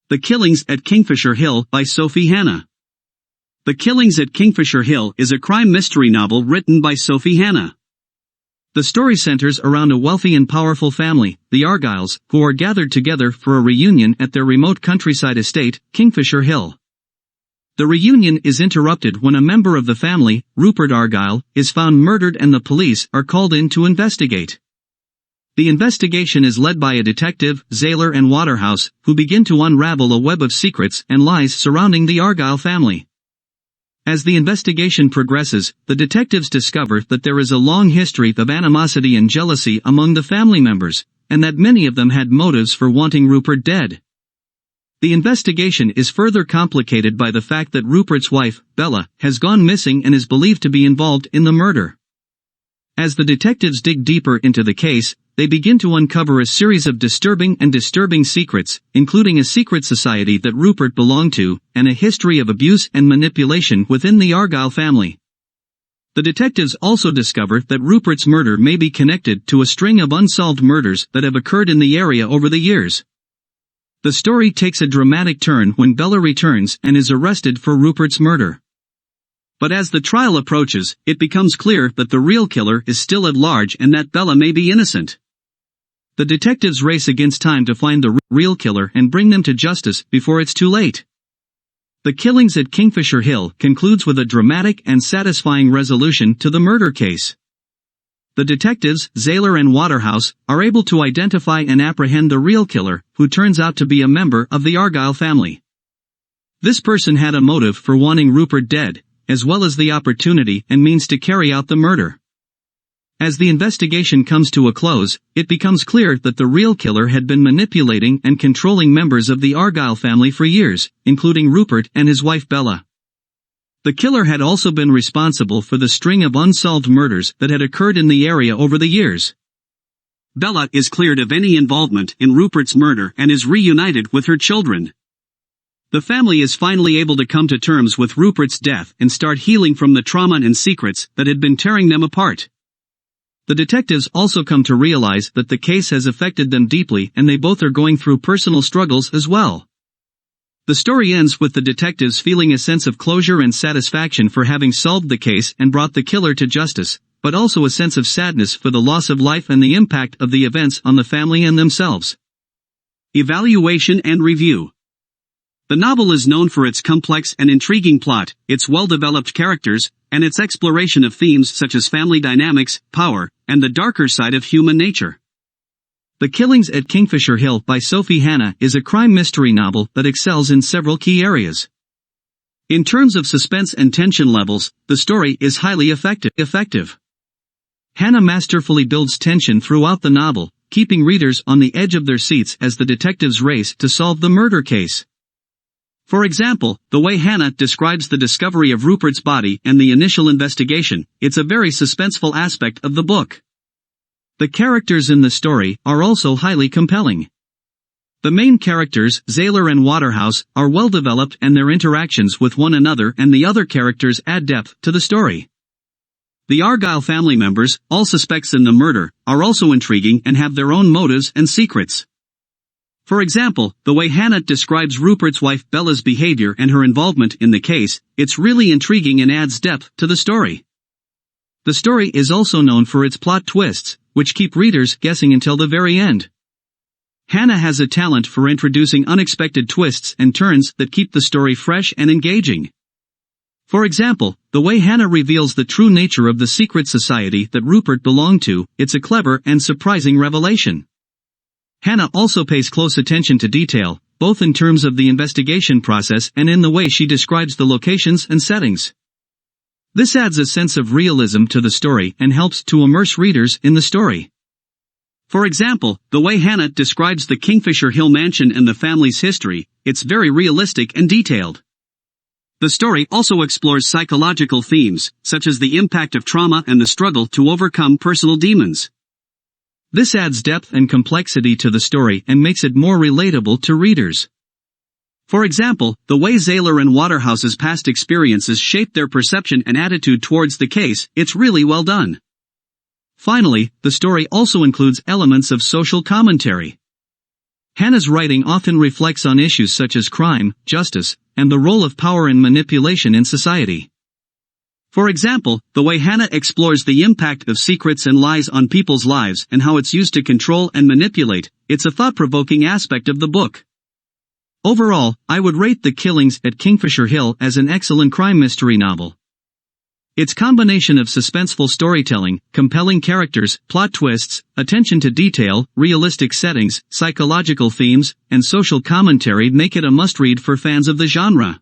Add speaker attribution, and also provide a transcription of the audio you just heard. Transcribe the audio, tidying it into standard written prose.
Speaker 1: The Killings at Kingfisher Hill by Sophie Hannah. The Killings at Kingfisher Hill is a crime mystery novel written by Sophie Hannah. The story centers around a wealthy and powerful family, the Argyles, who are gathered together for a reunion at their remote countryside estate, Kingfisher Hill. The reunion is interrupted when a member of the family, Rupert Argyle, is found murdered and the police are called in to investigate. The investigation is led by a detective, Zayler and Waterhouse, who begin to unravel a web of secrets and lies surrounding the Argyle family. As the investigation progresses, the detectives discover that there is a long history of animosity and jealousy among the family members, and that many of them had motives for wanting Rupert dead. The investigation is further complicated by the fact that Rupert's wife, Bella, has gone missing and is believed to be involved in the murder. As the detectives dig deeper into the case, they begin to uncover a series of disturbing secrets, including a secret society that Rupert belonged to, and a history of abuse and manipulation within the Argyle family. The detectives also discover that Rupert's murder may be connected to a string of unsolved murders that have occurred in the area over the years. The story takes a dramatic turn when Bella returns and is arrested for Rupert's murder. But as the trial approaches, it becomes clear that the real killer is still at large and that Bella may be innocent. The detectives race against time to find the real killer and bring them to justice before it's too late. The Killings at Kingfisher Hill concludes with a dramatic and satisfying resolution to the murder case. The detectives, Zayler and Waterhouse, are able to identify and apprehend the real killer, who turns out to be a member of the Argyle family. This person had a motive for wanting Rupert dead, as well as the opportunity and means to carry out the murder. As the investigation comes to a close, it becomes clear that the real killer had been manipulating and controlling members of the Argyle family for years, including Rupert and his wife Bella. The killer had also been responsible for the string of unsolved murders that had occurred in the area over the years. Bella is cleared of any involvement in Rupert's murder and is reunited with her children. The family is finally able to come to terms with Rupert's death and start healing from the trauma and secrets that had been tearing them apart. The detectives also come to realize that the case has affected them deeply and they both are going through personal struggles as well. The story ends with the detectives feeling a sense of closure and satisfaction for having solved the case and brought the killer to justice, but also a sense of sadness for the loss of life and the impact of the events on the family and themselves. Evaluation and review. The novel is known for its complex and intriguing plot, its well-developed characters, and its exploration of themes such as family dynamics, power, and the darker side of human nature. The Killings at Kingfisher Hill by Sophie Hannah is a crime mystery novel that excels in several key areas. In terms of suspense and tension levels, the story is highly effective. Hannah masterfully builds tension throughout the novel, keeping readers on the edge of their seats as the detectives race to solve the murder case. For example, the way Hannah describes the discovery of Rupert's body and the initial investigation, it's a very suspenseful aspect of the book. The characters in the story are also highly compelling. The main characters, Zayler and Waterhouse, are well developed and their interactions with one another and the other characters add depth to the story. The Argyle family members, all suspects in the murder, are also intriguing and have their own motives and secrets. For example, the way Hannah describes Rupert's wife Bella's behavior and her involvement in the case, it's really intriguing and adds depth to the story. The story is also known for its plot twists, which keep readers guessing until the very end. Hannah has a talent for introducing unexpected twists and turns that keep the story fresh and engaging. For example, the way Hannah reveals the true nature of the secret society that Rupert belonged to, it's a clever and surprising revelation. Hannah also pays close attention to detail, both in terms of the investigation process and in the way she describes the locations and settings. This adds a sense of realism to the story and helps to immerse readers in the story. For example, the way Hannah describes the Kingfisher Hill mansion and the family's history, it's very realistic and detailed. The story also explores psychological themes, such as the impact of trauma and the struggle to overcome personal demons. This adds depth and complexity to the story and makes it more relatable to readers. For example, the way Zayler and Waterhouse's past experiences shaped their perception and attitude towards the case, it's really well done. Finally, the story also includes elements of social commentary. Hannah's writing often reflects on issues such as crime, justice, and the role of power and manipulation in society. For example, the way Hannah explores the impact of secrets and lies on people's lives and how it's used to control and manipulate, it's a thought-provoking aspect of the book. Overall, I would rate The Killings at Kingfisher Hill as an excellent crime mystery novel. Its combination of suspenseful storytelling, compelling characters, plot twists, attention to detail, realistic settings, psychological themes, and social commentary make it a must-read for fans of the genre.